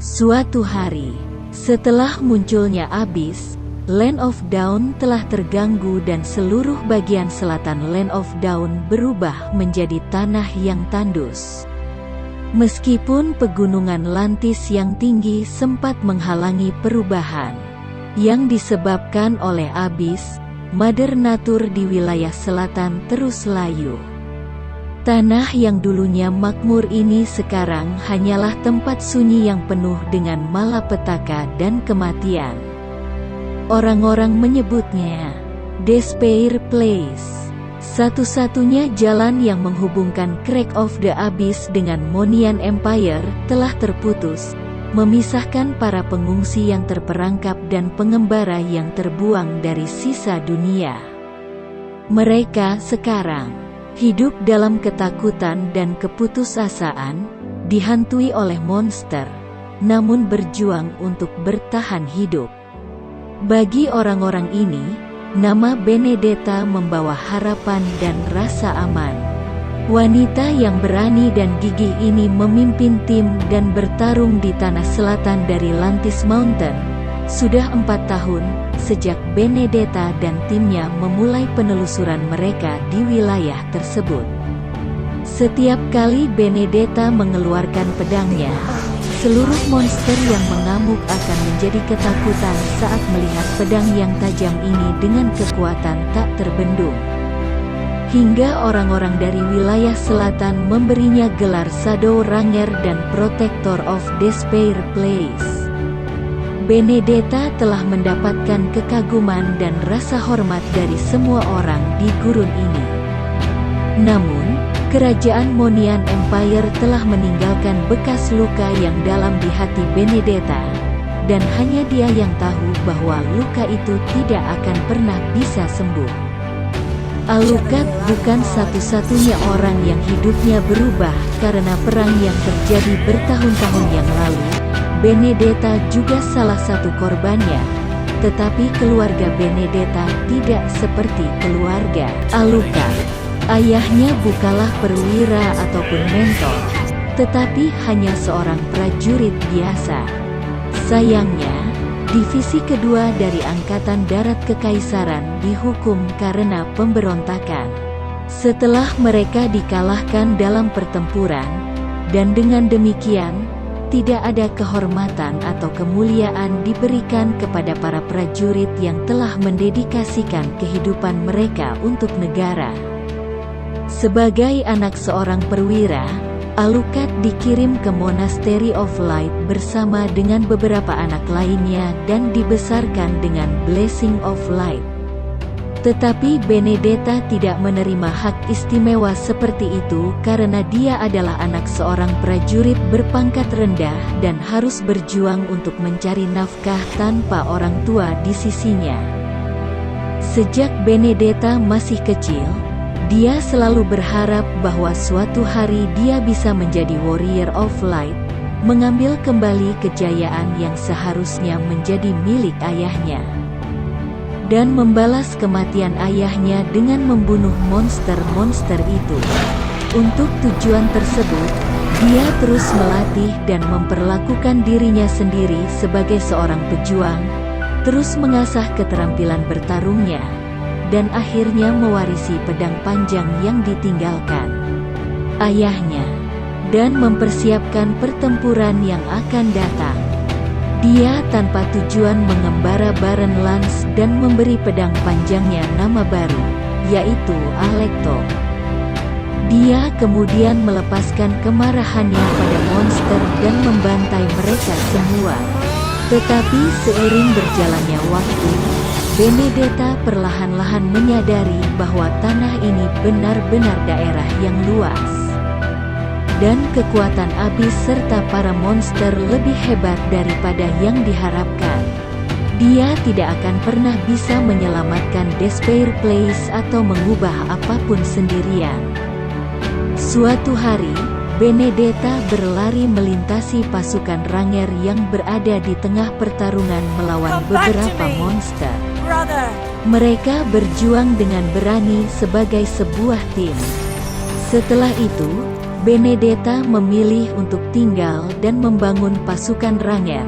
Suatu hari, setelah munculnya Abyss, Land of Dawn telah terganggu dan seluruh bagian selatan Land of Dawn berubah menjadi tanah yang tandus. Meskipun pegunungan Lantis yang tinggi sempat menghalangi perubahan yang disebabkan oleh Abyss, Mother Nature di wilayah selatan terus layu. Tanah yang dulunya makmur ini sekarang hanyalah tempat sunyi yang penuh dengan malapetaka dan kematian. Orang-orang menyebutnya Despair Place. Satu-satunya jalan yang menghubungkan Crack of the Abyss dengan Monian Empire telah terputus, memisahkan para pengungsi yang terperangkap dan pengembara yang terbuang dari sisa dunia. Mereka sekarang hidup dalam ketakutan dan keputusasaan, dihantui oleh monster, namun berjuang untuk bertahan hidup. Bagi orang-orang ini, nama Benedetta membawa harapan dan rasa aman. Wanita yang berani dan gigih ini memimpin tim dan bertarung di tanah selatan dari Lantis Mountain. Sudah 4 tahun sejak Benedetta dan timnya memulai penelusuran mereka di wilayah tersebut. Setiap kali Benedetta mengeluarkan pedangnya, seluruh monster yang mengamuk akan menjadi ketakutan saat melihat pedang yang tajam ini dengan kekuatan tak terbendung. Hingga orang-orang dari wilayah selatan memberinya gelar Shadow Ranger dan Protector of Despair Place. Benedetta telah mendapatkan kekaguman dan rasa hormat dari semua orang di gurun ini. Namun, kerajaan Monian Empire telah meninggalkan bekas luka yang dalam di hati Benedetta, dan hanya dia yang tahu bahwa luka itu tidak akan pernah bisa sembuh. Alucard bukan satu-satunya orang yang hidupnya berubah karena perang yang terjadi bertahun-tahun yang lalu. Benedetta juga salah satu korbannya, tetapi keluarga Benedetta tidak seperti keluarga Alucard. Ayahnya bukanlah perwira ataupun mentor, tetapi hanya seorang prajurit biasa. Sayangnya, divisi kedua dari Angkatan Darat Kekaisaran dihukum karena pemberontakan. Setelah mereka dikalahkan dalam pertempuran, dan dengan demikian, tidak ada kehormatan atau kemuliaan diberikan kepada para prajurit yang telah mendedikasikan kehidupan mereka untuk negara. Sebagai anak seorang perwira, Alucard dikirim ke Monastery of Light bersama dengan beberapa anak lainnya dan dibesarkan dengan Blessing of Light. Tetapi Benedetta tidak menerima hak istimewa seperti itu karena dia adalah anak seorang prajurit berpangkat rendah dan harus berjuang untuk mencari nafkah tanpa orang tua di sisinya. Sejak Benedetta masih kecil, dia selalu berharap bahwa suatu hari dia bisa menjadi Warrior of Light, mengambil kembali kejayaan yang seharusnya menjadi milik ayahnya, dan membalas kematian ayahnya dengan membunuh monster-monster itu. Untuk tujuan tersebut, dia terus melatih dan memperlakukan dirinya sendiri sebagai seorang pejuang, terus mengasah keterampilan bertarungnya, dan akhirnya mewarisi pedang panjang yang ditinggalkan ayahnya, dan mempersiapkan pertempuran yang akan datang. Dia tanpa tujuan mengembara Baron Lance dan memberi pedang panjangnya nama baru, yaitu Alecto. Dia kemudian melepaskan kemarahannya pada monster dan membantai mereka semua. Tetapi seiring berjalannya waktu, Benedetta perlahan-lahan menyadari bahwa tanah ini benar-benar daerah yang luas, dan kekuatan Abyss serta para monster lebih hebat daripada yang diharapkan. Dia tidak akan pernah bisa menyelamatkan Despair Place atau mengubah apapun sendirian. Suatu hari, Benedetta berlari melintasi pasukan Ranger yang berada di tengah pertarungan melawan beberapa monster. Mereka berjuang dengan berani sebagai sebuah tim. Setelah itu, Benedetta memilih untuk tinggal dan membangun pasukan Ranger,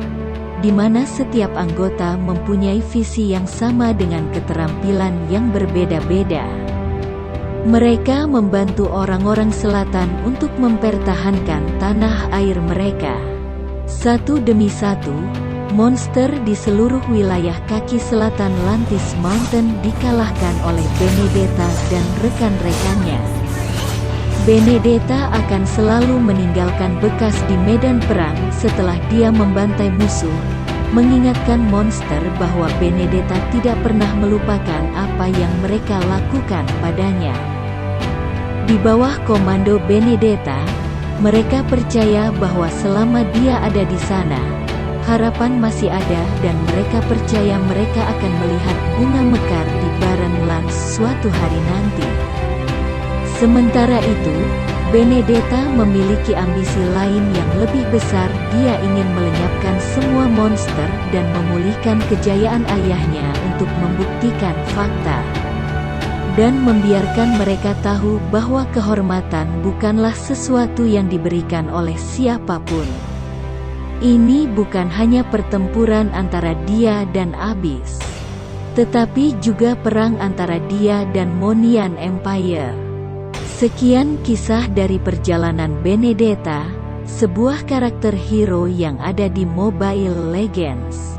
di mana setiap anggota mempunyai visi yang sama dengan keterampilan yang berbeda-beda. Mereka membantu orang-orang selatan untuk mempertahankan tanah air mereka. Satu demi satu, monster di seluruh wilayah kaki selatan Lantis Mountain dikalahkan oleh Benedetta dan rekan-rekannya. Benedetta akan selalu meninggalkan bekas di medan perang setelah dia membantai musuh, mengingatkan monster bahwa Benedetta tidak pernah melupakan apa yang mereka lakukan padanya. Di bawah komando Benedetta, mereka percaya bahwa selama dia ada di sana, harapan masih ada dan mereka percaya mereka akan melihat bunga mekar di Barren Lands suatu hari nanti. Sementara itu, Benedetta memiliki ambisi lain yang lebih besar. Dia ingin melenyapkan semua monster dan memulihkan kejayaan ayahnya untuk membuktikan fakta. Dan membiarkan mereka tahu bahwa kehormatan bukanlah sesuatu yang diberikan oleh siapapun. Ini bukan hanya pertempuran antara dia dan Abyss, tetapi juga perang antara dia dan Monian Empire. Sekian kisah dari perjalanan Benedetta, sebuah karakter hero yang ada di Mobile Legends.